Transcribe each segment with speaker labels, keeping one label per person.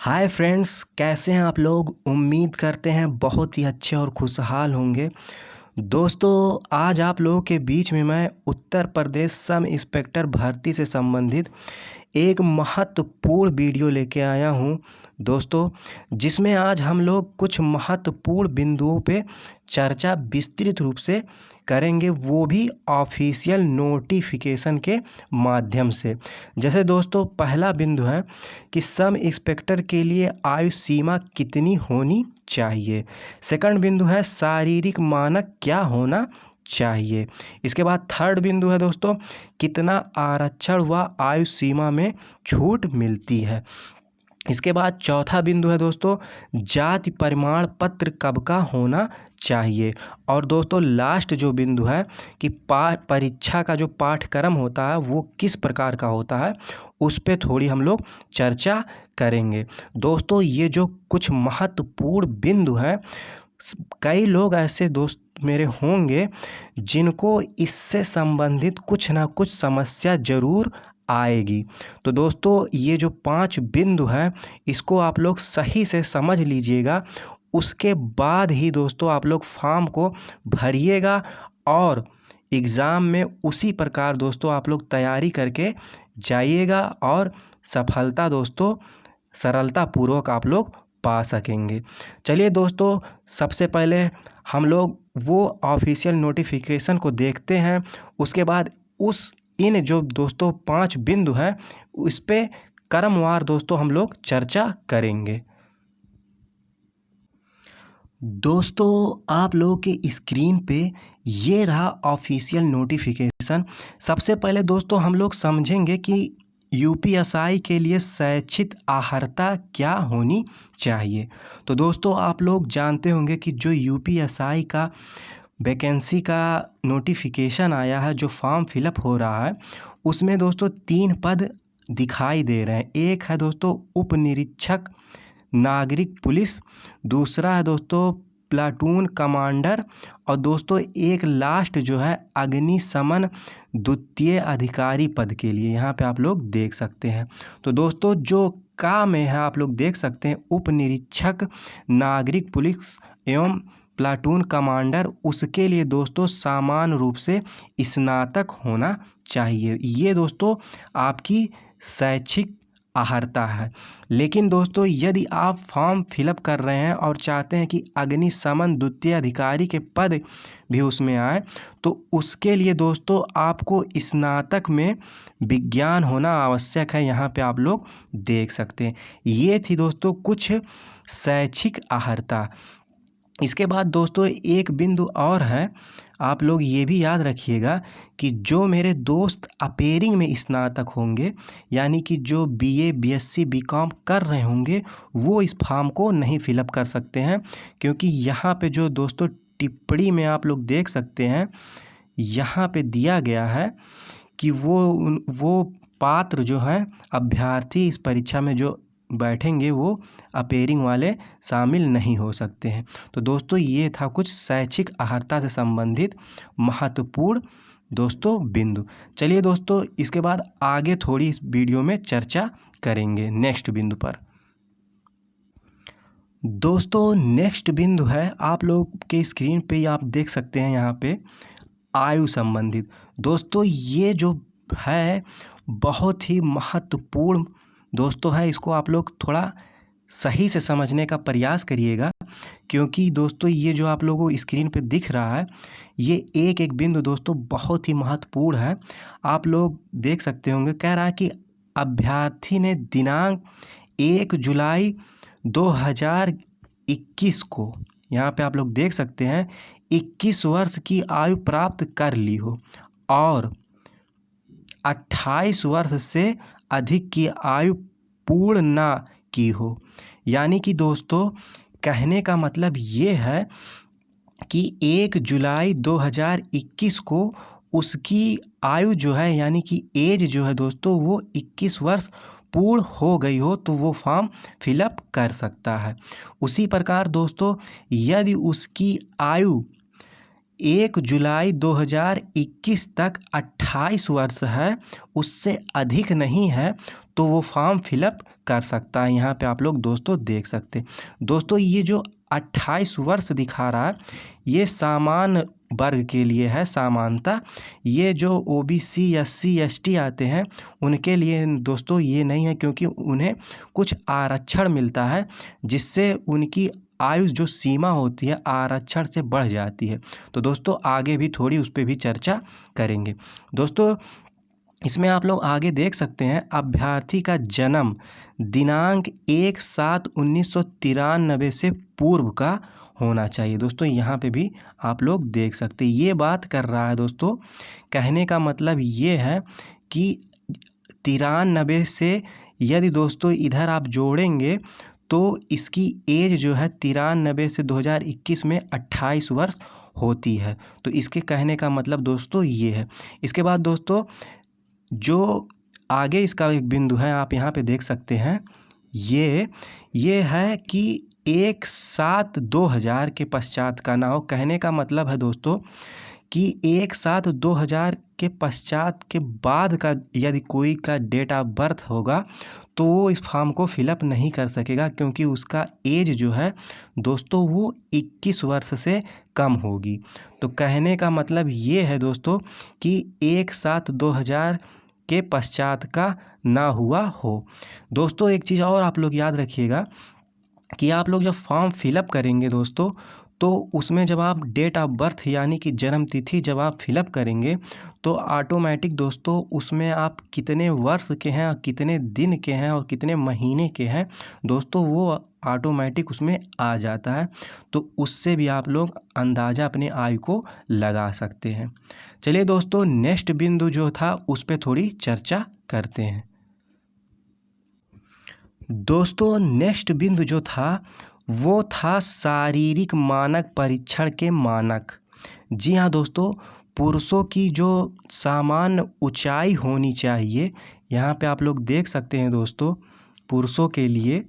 Speaker 1: Hi friends, कैसे हैं आप लोग। उम्मीद करते हैं बहुत ही अच्छे और खुशहाल होंगे। दोस्तों, आज आप लोगों के बीच में मैं उत्तर प्रदेश सब इंस्पेक्टर भर्ती से संबंधित एक महत्वपूर्ण वीडियो लेके आया हूं दोस्तों, जिसमें आज हम लोग कुछ महत्वपूर्ण बिंदुओं पे चर्चा विस्तृत रूप से करेंगे, वो भी ऑफिशियल नोटिफिकेशन के माध्यम से। जैसे दोस्तों, पहला बिंदु है कि सब इंस्पेक्टर के लिए आयु सीमा कितनी होनी चाहिए। सेकंड बिंदु है शारीरिक मानक क्या होना चाहिए। इसके बाद थर्ड बिंदु है दोस्तों, कितना आरक्षण व आयु सीमा में छूट मिलती है। इसके बाद चौथा बिंदु है दोस्तों, जाति प्रमाण पत्र कब का होना चाहिए। और दोस्तों लास्ट जो बिंदु है कि परीक्षा का जो पाठ्यक्रम होता है वो किस प्रकार का होता है, उस पे थोड़ी हम लोग चर्चा करेंगे। दोस्तों, ये जो कुछ महत्वपूर्ण बिंदु हैं, कई लोग ऐसे दोस्त मेरे होंगे जिनको इससे संबंधित कुछ ना कुछ समस्या ज़रूर आएगी। तो दोस्तों, ये जो 5 बिंदु हैं, इसको आप लोग सही से समझ लीजिएगा। उसके बाद ही दोस्तों आप लोग फॉर्म को भरिएगा और एग्ज़ाम में उसी प्रकार दोस्तों आप लोग तैयारी करके जाइएगा और सफलता दोस्तों सरलतापूर्वक आप लोग पा सकेंगे। चलिए दोस्तों, सबसे पहले हम लोग वो ऑफिशियल नोटिफिकेशन को देखते हैं। उसके बाद इन जो दोस्तों 5 बिंदु हैं, उस पे क्रमवार दोस्तों हम लोग चर्चा करेंगे। दोस्तों, आप लोगों के स्क्रीन पे ये रहा ऑफिशियल नोटिफिकेशन। सबसे पहले दोस्तों हम लोग समझेंगे कि यूपीएसआई के लिए शैक्षिक अर्हता क्या होनी चाहिए। तो दोस्तों आप लोग जानते होंगे कि जो यूपीएसआई का वैकेंसी का नोटिफिकेशन आया है, जो फॉर्म फिलअप हो रहा है, उसमें दोस्तों 3 पद दिखाई दे रहे हैं। एक है दोस्तों उप निरीक्षक नागरिक पुलिस, दूसरा है दोस्तों प्लाटून कमांडर, और दोस्तों एक लास्ट जो है अग्निशमन द्वितीय अधिकारी पद के लिए यहाँ पे आप लोग देख सकते हैं। तो दोस्तों जो का में है आप लोग देख सकते हैं उप निरीक्षक नागरिक पुलिस एवं प्लाटून कमांडर, उसके लिए दोस्तों समान रूप से स्नातक होना चाहिए। ये दोस्तों आपकी शैक्षिक अर्हता है। लेकिन दोस्तों यदि आप फॉर्म फिलअप कर रहे हैं और चाहते हैं कि अग्निशमन द्वितीय अधिकारी के पद भी उसमें आए, तो उसके लिए दोस्तों आपको स्नातक में विज्ञान होना आवश्यक है। यहाँ पे आप लोग देख सकते हैं। ये थी दोस्तों कुछ शैक्षिक अर्हता। इसके बाद दोस्तों एक बिंदु और है, आप लोग ये भी याद रखिएगा कि जो मेरे दोस्त अपेयरिंग में स्नातक होंगे, यानी कि जो बीए बीएससी बीकॉम कर रहे होंगे, वो इस फॉर्म को नहीं फिलअप कर सकते हैं। क्योंकि यहाँ पे जो दोस्तों टिप्पणी में आप लोग देख सकते हैं, यहाँ पे दिया गया है कि वो पात्र जो हैं अभ्यर्थी इस परीक्षा में जो बैठेंगे वो अपेयरिंग वाले शामिल नहीं हो सकते हैं। तो दोस्तों ये था कुछ शैक्षिक अर्हता से संबंधित महत्वपूर्ण दोस्तों बिंदु। चलिए दोस्तों, इसके बाद आगे थोड़ी इस वीडियो में चर्चा करेंगे नेक्स्ट बिंदु पर। दोस्तों नेक्स्ट बिंदु है, आप लोग के स्क्रीन पे आप देख सकते हैं यहाँ पे आयु संबंधित। दोस्तों ये जो है बहुत ही महत्वपूर्ण दोस्तों है, इसको आप लोग थोड़ा सही से समझने का प्रयास करिएगा। क्योंकि दोस्तों ये जो आप लोगों को स्क्रीन पे दिख रहा है, ये एक एक बिंदु दोस्तों बहुत ही महत्वपूर्ण है। आप लोग देख सकते होंगे, कह रहा है कि अभ्यर्थी ने दिनांक 1 जुलाई 2021 को, यहाँ पे आप लोग देख सकते हैं, 21 वर्ष की आयु प्राप्त कर ली हो और 28 वर्ष से अधिक की आयु पूर्ण ना की हो। यानी कि दोस्तों कहने का मतलब ये है कि 1 जुलाई 2021 को उसकी आयु जो है, यानी कि एज जो है दोस्तों, वो 21 वर्ष पूर्ण हो गई हो तो वो फॉर्म फिलअप कर सकता है। उसी प्रकार दोस्तों यदि उसकी आयु 1 जुलाई 2021 तक 28 वर्ष है, उससे अधिक नहीं है, तो वो फॉर्म फिलअप कर सकता है। यहाँ पे आप लोग दोस्तों देख सकते हैं। दोस्तों ये जो 28 वर्ष दिखा रहा है, ये सामान्य वर्ग के लिए है, समानता। ये जो ओबीसी SC ST आते हैं उनके लिए दोस्तों ये नहीं है, क्योंकि उन्हें कुछ आरक्षण मिलता है, जिससे उनकी आयु जो सीमा होती है आरक्षण से बढ़ जाती है। तो दोस्तों आगे भी थोड़ी उस पर भी चर्चा करेंगे। दोस्तों इसमें आप लोग आगे देख सकते हैं, अभ्यर्थी का जन्म दिनांक 1/7/1993 से पूर्व का होना चाहिए। दोस्तों यहाँ पे भी आप लोग देख सकते हैं, ये बात कर रहा है दोस्तों। कहने का मतलब ये है कि 93 से यदि दोस्तों इधर आप जोड़ेंगे तो इसकी एज जो है 93 से 2021 में 28 वर्ष होती है। तो इसके कहने का मतलब दोस्तों ये है। इसके बाद दोस्तों जो आगे इसका एक बिंदु है, आप यहाँ पे देख सकते हैं, ये है कि 1/7/2000 के पश्चात का ना हो। कहने का मतलब है दोस्तों कि 1/7/2000 के पश्चात के बाद का यदि कोई का डेट ऑफ बर्थ होगा तो वो इस फॉर्म को फिलअप नहीं कर सकेगा, क्योंकि उसका एज जो है दोस्तों वो 21 वर्ष से कम होगी। तो कहने का मतलब ये है दोस्तों कि 1/7/2000 के पश्चात का ना हुआ हो। दोस्तों एक चीज़ और आप लोग याद रखिएगा कि आप लोग जब फॉर्म फिलअप करेंगे दोस्तों, तो उसमें जब आप डेट ऑफ बर्थ यानी कि जन्म तिथि जब आप फिलअप करेंगे तो ऑटोमेटिक दोस्तों उसमें आप कितने वर्ष के हैं और कितने दिन के हैं और कितने महीने के हैं दोस्तों वो ऑटोमेटिक उसमें आ जाता है। तो उससे भी आप लोग अंदाज़ा अपने आयु को लगा सकते हैं। चलिए दोस्तों नेक्स्ट बिंदु जो था उस पर थोड़ी चर्चा करते हैं। दोस्तों नेक्स्ट बिंदु जो था वो था शारीरिक मानक परीक्षण के मानक। जी हाँ दोस्तों, पुरुषों की जो सामान्य ऊंचाई होनी चाहिए, यहाँ पे आप लोग देख सकते हैं दोस्तों, पुरुषों के लिए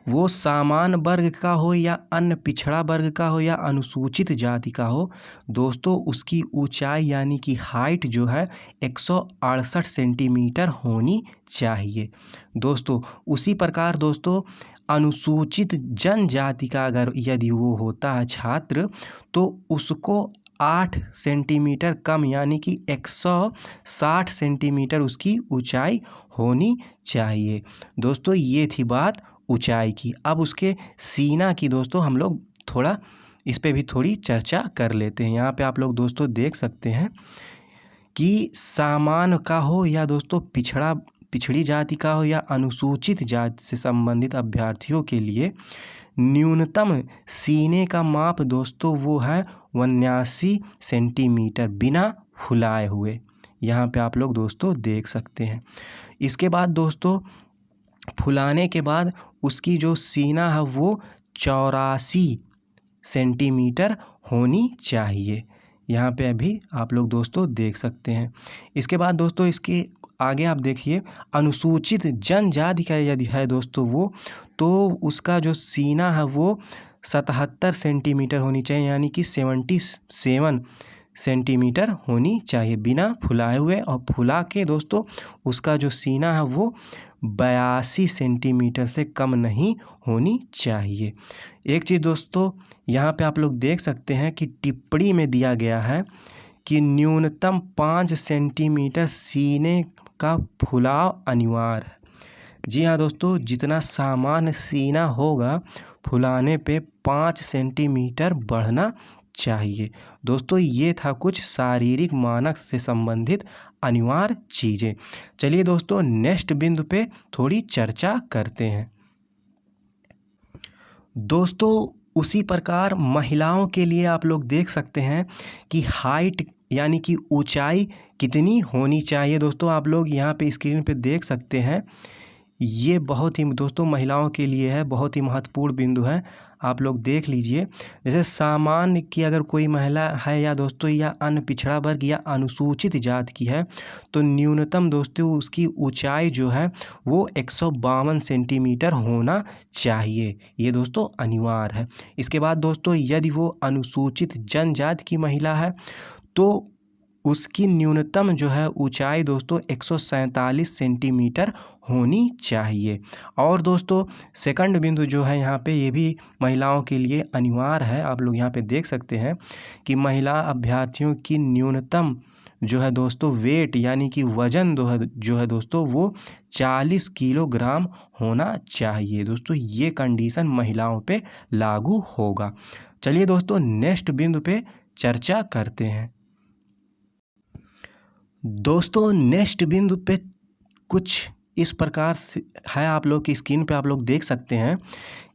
Speaker 1: वो सामान्य वर्ग का हो या अन्य पिछड़ा वर्ग का हो या अनुसूचित जाति का हो दोस्तों, उसकी ऊंचाई यानी कि हाइट जो है 168 सेंटीमीटर होनी चाहिए दोस्तों। उसी प्रकार दोस्तों अनुसूचित जनजाति का अगर यदि वो होता है छात्र, तो उसको 8 सेंटीमीटर कम यानी कि 160 सेंटीमीटर उसकी ऊंचाई होनी चाहिए दोस्तों। ये थी बात ऊंचाई की। अब उसके सीना की दोस्तों हम लोग थोड़ा इस पे भी थोड़ी चर्चा कर लेते हैं। यहाँ पे आप लोग दोस्तों देख सकते हैं कि सामान्य का हो या दोस्तों पिछड़ी जाति का हो या अनुसूचित जाति से संबंधित अभ्यर्थियों के लिए न्यूनतम सीने का माप दोस्तों वो है 79 सेंटीमीटर बिना फुलाए हुए। यहाँ पे आप लोग दोस्तों देख सकते हैं। इसके बाद दोस्तों फुलाने के बाद उसकी जो सीना है वो 84 सेंटीमीटर होनी चाहिए। यहाँ पे अभी आप लोग दोस्तों देख सकते हैं। इसके बाद दोस्तों इसके आगे आप देखिए, अनुसूचित जनजाति का यदि है दोस्तों वो, तो उसका जो सीना है वो 77 सेंटीमीटर होनी चाहिए यानी कि 77 सेंटीमीटर होनी चाहिए बिना फुलाए हुए। और फुला के दोस्तों उसका जो सीना है वो 82 सेंटीमीटर से कम नहीं होनी चाहिए। एक चीज़ दोस्तों यहाँ पे आप लोग देख सकते हैं कि टिप्पणी में दिया गया है कि न्यूनतम 5 सेंटीमीटर सीने का फुलाव अनिवार्य है। जी हाँ दोस्तों, जितना सामान्य सीना होगा फुलाने पे 5 सेंटीमीटर बढ़ना चाहिए दोस्तों। ये था कुछ शारीरिक मानक से संबंधित अनिवार्य चीज़ें। चलिए दोस्तों नेक्स्ट बिंदु पे थोड़ी चर्चा करते हैं। दोस्तों उसी प्रकार महिलाओं के लिए आप लोग देख सकते हैं कि हाइट यानी कि ऊंचाई कितनी होनी चाहिए दोस्तों। आप लोग यहाँ पे स्क्रीन पे देख सकते हैं, ये बहुत ही दोस्तों महिलाओं के लिए है, बहुत ही महत्वपूर्ण बिंदु है। आप लोग देख लीजिए, जैसे सामान्य की अगर कोई महिला है या दोस्तों या अन्य पिछड़ा वर्ग या अनुसूचित जाति की है, तो न्यूनतम दोस्तों उसकी ऊंचाई जो है वो 152 सेंटीमीटर होना चाहिए। ये दोस्तों अनिवार्य है। इसके बाद दोस्तों यदि वो अनुसूचित जनजाति की महिला है तो उसकी न्यूनतम जो है ऊंचाई दोस्तों 147 सेंटीमीटर होनी चाहिए। और दोस्तों सेकंड बिंदु जो है यहाँ पे ये भी महिलाओं के लिए अनिवार्य है। आप लोग यहाँ पे देख सकते हैं कि महिला अभ्यर्थियों की न्यूनतम जो है दोस्तों वेट यानी कि वजन जो है दोस्तों वो 40 किलोग्राम होना चाहिए। दोस्तों ये कंडीशन महिलाओं पे लागू होगा। चलिए दोस्तों नेक्स्ट बिंदु पे चर्चा करते हैं। दोस्तों नेक्स्ट बिंदु पे कुछ इस प्रकार से है, आप लोग की स्क्रीन पे आप लोग देख सकते हैं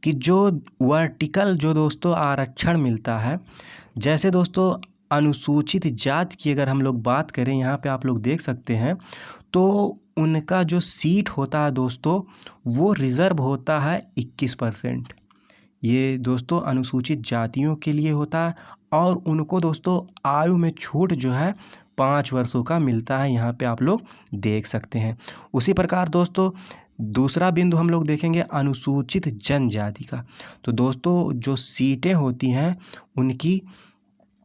Speaker 1: कि जो वर्टिकल जो दोस्तों आरक्षण मिलता है, जैसे दोस्तों अनुसूचित जाति की अगर हम लोग बात करें, यहाँ पे आप लोग देख सकते हैं तो उनका जो सीट होता है दोस्तों वो रिज़र्व होता है 21%। ये दोस्तों अनुसूचित जातियों के लिए होता है और उनको दोस्तों आयु में छूट जो है 5 वर्षों का मिलता है। यहाँ पे आप लोग देख सकते हैं। उसी प्रकार दोस्तों दूसरा बिंदु हम लोग देखेंगे अनुसूचित जनजाति का। तो दोस्तों जो सीटें होती हैं उनकी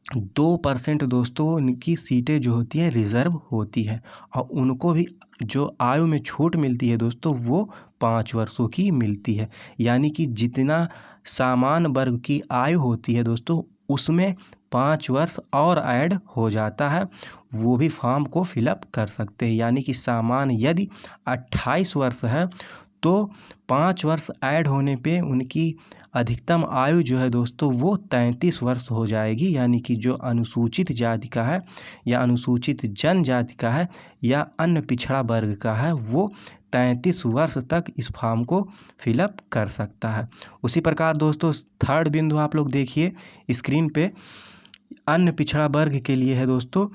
Speaker 1: 2% दोस्तों उनकी सीटें जो होती हैं रिज़र्व होती है और उनको भी जो आयु में छूट मिलती है दोस्तों वो 5 वर्षों की मिलती है। यानी कि जितना सामान्य वर्ग की आयु होती है दोस्तों उसमें 5 वर्ष और ऐड हो जाता है, वो भी फॉर्म को फिलअप कर सकते हैं। यानी कि सामान्य यदि 28 वर्ष है तो 5 वर्ष ऐड होने पे उनकी अधिकतम आयु जो है दोस्तों वो 33 वर्ष हो जाएगी। यानी कि जो अनुसूचित जाति का है या अनुसूचित जनजाति का है या अन्य पिछड़ा वर्ग का है वो 33 वर्ष तक इस फॉर्म को फिलअप कर सकता है। उसी प्रकार दोस्तों थर्ड बिंदु आप लोग देखिए स्क्रीन पे, अन्य पिछड़ा वर्ग के लिए है दोस्तों,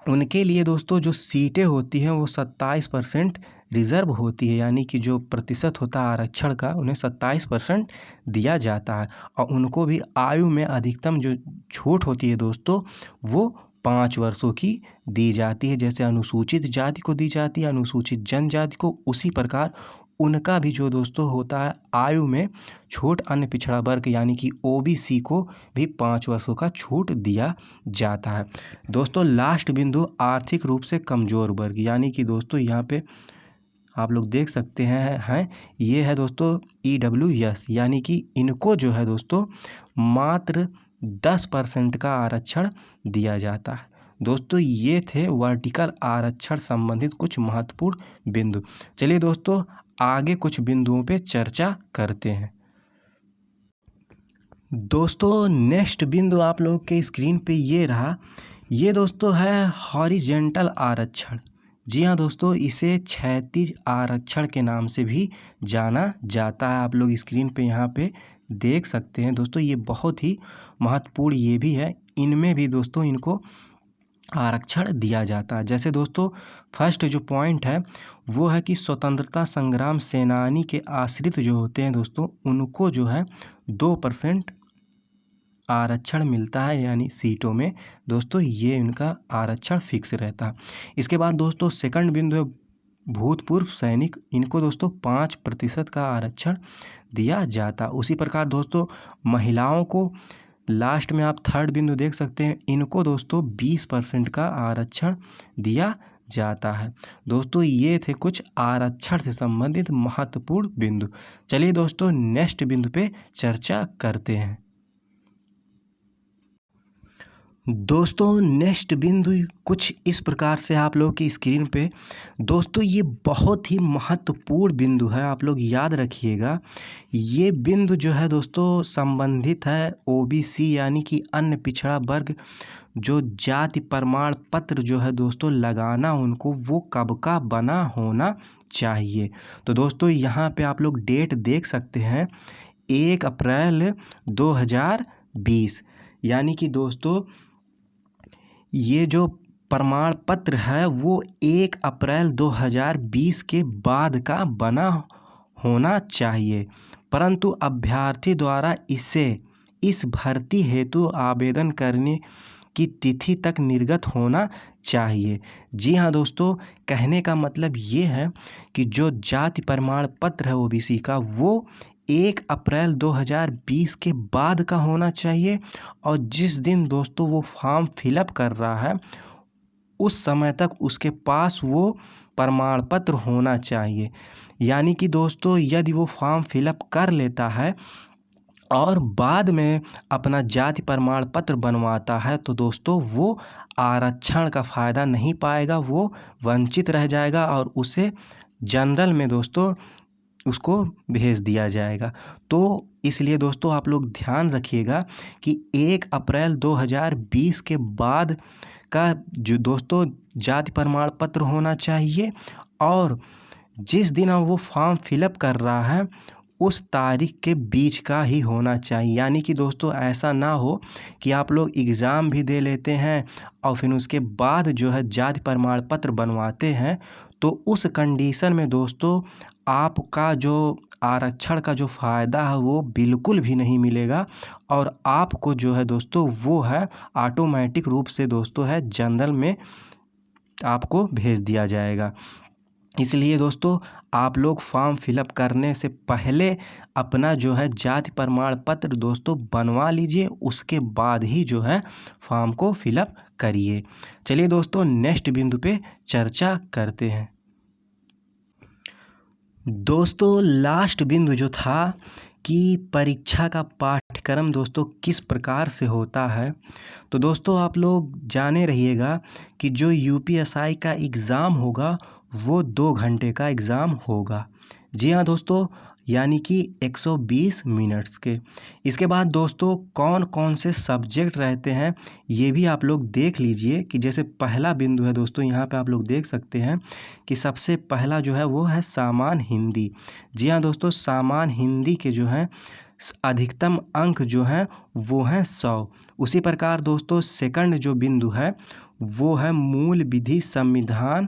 Speaker 1: उनके लिए दोस्तों जो सीटें होती हैं वो 27% रिज़र्व होती है। यानी कि जो प्रतिशत होता है आरक्षण का उन्हें 27% दिया जाता है और उनको भी आयु में अधिकतम जो छूट होती है दोस्तों वो 5 वर्षों की दी जाती है। जैसे अनुसूचित जाति को दी जाती है, अनुसूचित जनजाति को, उसी प्रकार उनका भी जो दोस्तों होता है आयु में छूट अन्य पिछड़ा वर्ग यानी कि ओबीसी को भी 5 वर्षों का छूट दिया जाता है। दोस्तों लास्ट बिंदु आर्थिक रूप से कमज़ोर वर्ग, यानी कि दोस्तों यहाँ पे आप लोग देख सकते हैं ये है दोस्तों EWS, यानी कि इनको जो है दोस्तों मात्र 10% का आरक्षण दिया जाता है। दोस्तों ये थे वर्टिकल आरक्षण संबंधित कुछ महत्वपूर्ण बिंदु। चलिए दोस्तों आगे कुछ बिंदुओं पे चर्चा करते हैं। दोस्तों नेक्स्ट बिंदु आप लोग के स्क्रीन पे ये रहा, ये दोस्तों है हॉरिजेंटल आरक्षण। जी हाँ दोस्तों, इसे क्षैतिज आरक्षण के नाम से भी जाना जाता है। आप लोग स्क्रीन पे यहाँ पे देख सकते हैं दोस्तों, ये बहुत ही महत्वपूर्ण ये भी है। इनमें भी दोस्तों इनको आरक्षण दिया जाता है। जैसे दोस्तों फर्स्ट जो पॉइंट है वो है कि स्वतंत्रता संग्राम सेनानी के आश्रित जो होते हैं दोस्तों उनको जो है 2% आरक्षण मिलता है, यानी सीटों में दोस्तों ये इनका आरक्षण फिक्स रहता है। इसके बाद दोस्तों सेकंड बिंदु है भूतपूर्व सैनिक, इनको दोस्तों 5% का आरक्षण दिया जाता। उसी प्रकार दोस्तों महिलाओं को लास्ट में आप थर्ड बिंदु देख सकते हैं, इनको दोस्तों 20% का आरक्षण दिया जाता है। दोस्तों ये थे कुछ आरक्षण से संबंधित महत्वपूर्ण बिंदु। चलिए दोस्तों नेक्स्ट बिंदु पे चर्चा करते हैं। दोस्तों नेक्स्ट बिंदु कुछ इस प्रकार से आप लोग की स्क्रीन पे, दोस्तों ये बहुत ही महत्वपूर्ण बिंदु है, आप लोग याद रखिएगा। ये बिंदु जो है दोस्तों संबंधित है ओबीसी यानी कि अन्य पिछड़ा वर्ग, जो जाति प्रमाण पत्र जो है दोस्तों लगाना उनको वो कब का बना होना चाहिए। तो दोस्तों यहाँ पे आप लोग डेट देख सकते हैं 1 अप्रैल 2020, यानी कि दोस्तों ये जो प्रमाण पत्र है वो 1 अप्रैल 2020 के बाद का बना होना चाहिए, परंतु अभ्यर्थी द्वारा इस भर्ती हेतु आवेदन करने की तिथि तक निर्गत होना चाहिए। जी हाँ दोस्तों, कहने का मतलब ये है कि जो जाति प्रमाण पत्र है ओबीसी का वो 1 अप्रैल 2020 के बाद का होना चाहिए, और जिस दिन दोस्तों वो फॉर्म फिलअप कर रहा है उस समय तक उसके पास वो प्रमाण पत्र होना चाहिए। यानी कि दोस्तों यदि वो फॉर्म फिलअप कर लेता है और बाद में अपना जाति प्रमाण पत्र बनवाता है तो दोस्तों वो आरक्षण का फ़ायदा नहीं पाएगा, वो वंचित रह जाएगा और उसे जनरल में दोस्तों उसको भेज दिया जाएगा। तो इसलिए दोस्तों आप लोग ध्यान रखिएगा कि 1 अप्रैल 2020 के बाद का जो दोस्तों जाति प्रमाण पत्र होना चाहिए, और जिस दिन वो फॉर्म फिलअप कर रहा है उस तारीख के बीच का ही होना चाहिए। यानी कि दोस्तों ऐसा ना हो कि आप लोग एग्ज़ाम भी दे लेते हैं और फिर उसके बाद जो है जाति प्रमाण पत्र बनवाते हैं, तो उस कंडीशन में दोस्तों आपका जो आरक्षण का जो फ़ायदा है वो बिल्कुल भी नहीं मिलेगा, और आपको जो है दोस्तों वो है ऑटोमेटिक रूप से दोस्तों है जनरल में आपको भेज दिया जाएगा। इसलिए दोस्तों आप लोग फॉर्म फिलअप करने से पहले अपना जो है जाति प्रमाण पत्र दोस्तों बनवा लीजिए, उसके बाद ही जो है फॉर्म को फिलअप करिए। चलिए दोस्तों नेक्स्ट बिंदु पे चर्चा करते हैं। दोस्तों लास्ट बिंदु जो था कि परीक्षा का पाठ्यक्रम दोस्तों किस प्रकार से होता है, तो दोस्तों आप लोग जाने रहिएगा कि जो यूपीएसआई का एग्ज़ाम होगा वो 2 घंटे का एग्ज़ाम होगा। जी हाँ दोस्तों, यानी कि 120 मिनट्स के। इसके बाद दोस्तों कौन कौन से सब्जेक्ट रहते हैं ये भी आप लोग देख लीजिए कि जैसे पहला बिंदु है दोस्तों, यहाँ पे आप लोग देख सकते हैं कि सबसे पहला जो है वो है सामान्य हिंदी। जी हाँ दोस्तों, सामान्य हिंदी के जो हैं अधिकतम अंक जो हैं वो हैं 100। उसी प्रकार दोस्तों सेकंड जो बिंदु है वो है मूल विधि, संविधान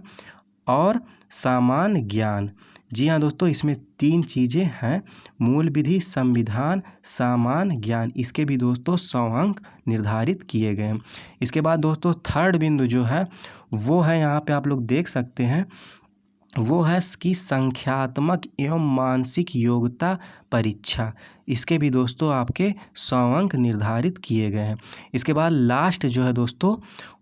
Speaker 1: और सामान्य ज्ञान। जी हाँ दोस्तों, इसमें 3 चीज़ें हैं, मूल विधि, संविधान, सामान्य ज्ञान। इसके भी दोस्तों 100 अंक निर्धारित किए गए हैं। इसके बाद दोस्तों थर्ड बिंदु जो है वो है, यहाँ पे आप लोग देख सकते हैं, वो है कि संख्यात्मक एवं मानसिक योग्यता परीक्षा। इसके भी दोस्तों आपके 100 अंक निर्धारित किए गए हैं। इसके बाद लास्ट जो है दोस्तों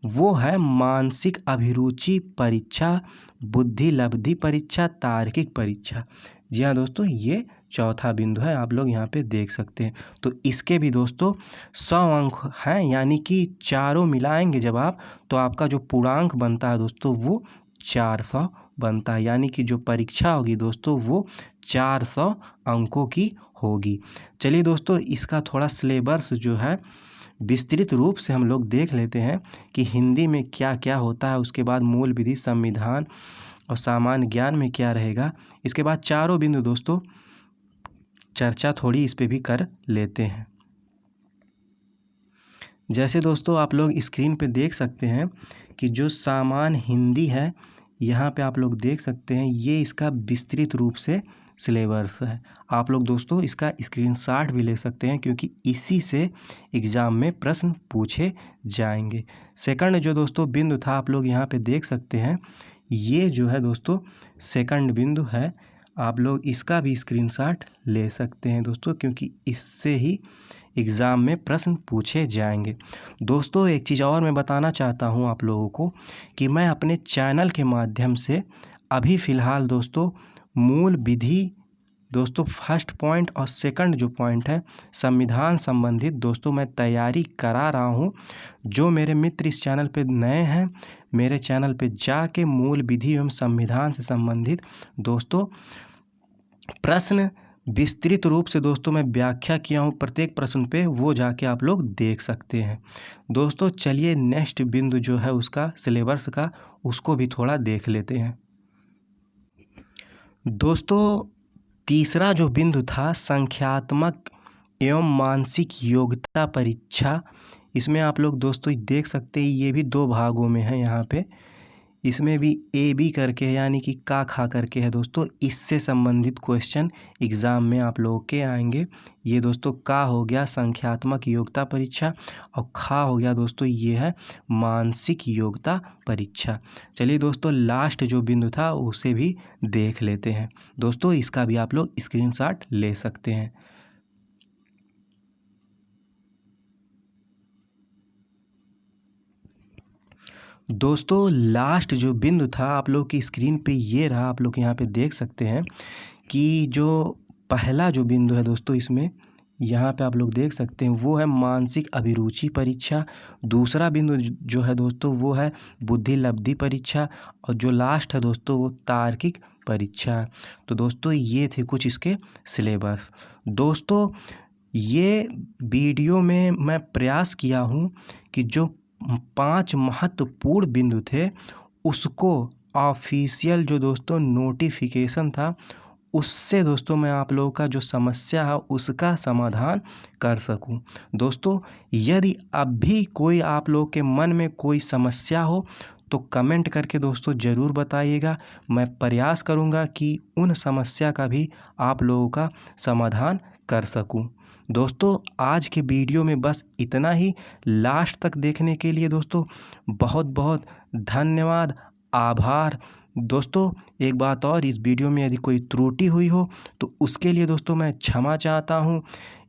Speaker 1: वो है मानसिक अभिरुचि परीक्षा, बुद्धि लब्धि परीक्षा, तार्किक परीक्षा। जी हाँ दोस्तों, ये चौथा बिंदु है, आप लोग यहाँ पे देख सकते हैं। तो इसके भी दोस्तों 100 अंक हैं, यानी कि चारों मिलाएंगे जब आप, तो आपका जो पूर्णांक बनता है दोस्तों वो 400 बनता है। यानी कि जो परीक्षा होगी दोस्तों वो 400 अंकों की होगी। चलिए दोस्तों इसका थोड़ा सिलेबस जो है विस्तृत रूप से हम लोग देख लेते हैं कि हिंदी में क्या क्या होता है, उसके बाद मूल विधि, संविधान और सामान्य ज्ञान में क्या रहेगा। इसके बाद चारों बिंदु दोस्तों चर्चा थोड़ी इस पे भी कर लेते हैं। जैसे दोस्तों आप लोग स्क्रीन पे देख सकते हैं कि जो सामान्य हिंदी है, यहाँ पे आप लोग देख सकते हैं ये इसका विस्तृत रूप से सिलेबस है। आप लोग दोस्तों इसका स्क्रीनशॉट भी ले सकते हैं क्योंकि इसी से एग्ज़ाम में प्रश्न पूछे जाएंगे। सेकंड जो दोस्तों बिंदु था आप लोग यहाँ पे देख सकते हैं, ये जो है दोस्तों सेकंड बिंदु है, आप लोग इसका भी स्क्रीनशॉट ले सकते हैं दोस्तों, क्योंकि इससे ही एग्ज़ाम में प्रश्न पूछे जाएंगे। दोस्तों एक चीज़ और मैं बताना चाहता हूँ आप लोगों को कि मैं अपने चैनल के माध्यम से अभी फ़िलहाल दोस्तों मूल विधि दोस्तों फर्स्ट पॉइंट और सेकंड जो पॉइंट है संविधान संबंधित दोस्तों मैं तैयारी करा रहा हूँ। जो मेरे मित्र इस चैनल पे नए हैं, मेरे चैनल पे जाके मूल विधि एवं संविधान से संबंधित दोस्तों प्रश्न विस्तृत रूप से दोस्तों मैं व्याख्या किया हूँ प्रत्येक प्रश्न पे, वो जाके आप लोग देख सकते हैं। दोस्तों चलिए नेक्स्ट बिंदु जो है उसका सिलेबस का उसको भी थोड़ा देख लेते हैं। दोस्तों तीसरा जो बिंदु था संख्यात्मक एवं मानसिक योग्यता परीक्षा, इसमें आप लोग दोस्तों देख सकते हैं ये भी 2 भागों में है यहाँ पे। इसमें भी ए बी करके है यानी कि का खा करके है दोस्तों। इससे संबंधित क्वेश्चन एग्ज़ाम में आप लोगों के आएंगे। ये दोस्तों का हो गया संख्यात्मक योग्यता परीक्षा और खा हो गया दोस्तों ये है मानसिक योग्यता परीक्षा। चलिए दोस्तों लास्ट जो बिंदु था उसे भी देख लेते हैं दोस्तों। इसका भी आप लोग स्क्रीनशॉट ले सकते हैं। दोस्तों लास्ट जो बिंदु था आप लोग की स्क्रीन पे ये रहा। आप लोग यहाँ पे देख सकते हैं कि जो पहला जो बिंदु है दोस्तों इसमें यहाँ पे आप लोग देख सकते हैं वो है मानसिक अभिरुचि परीक्षा। दूसरा बिंदु जो है दोस्तों वो है बुद्धि लब्धि परीक्षा और जो लास्ट है दोस्तों वो तार्किक परीक्षा। तो दोस्तों ये थे कुछ इसके सिलेबस। दोस्तों ये वीडियो में मैं प्रयास किया हूँ कि जो 5 महत्वपूर्ण बिंदु थे उसको ऑफिशियल जो दोस्तों नोटिफिकेशन था उससे दोस्तों मैं आप लोगों का जो समस्या है उसका समाधान कर सकूं। दोस्तों यदि अब भी कोई आप लोगों के मन में कोई समस्या हो तो कमेंट करके दोस्तों ज़रूर बताइएगा। मैं प्रयास करूंगा कि उन समस्या का भी आप लोगों का समाधान कर सकूं। दोस्तों आज के वीडियो में बस इतना ही। लास्ट तक देखने के लिए दोस्तों बहुत बहुत धन्यवाद, आभार। दोस्तों एक बात और, इस वीडियो में यदि कोई त्रुटि हुई हो तो उसके लिए दोस्तों मैं क्षमा चाहता हूं।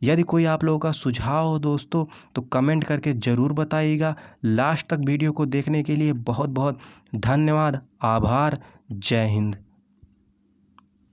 Speaker 1: यदि कोई आप लोगों का सुझाव हो दोस्तों तो कमेंट करके ज़रूर बताइएगा। लास्ट तक वीडियो को देखने के लिए बहुत बहुत धन्यवाद, आभार। जय हिंद।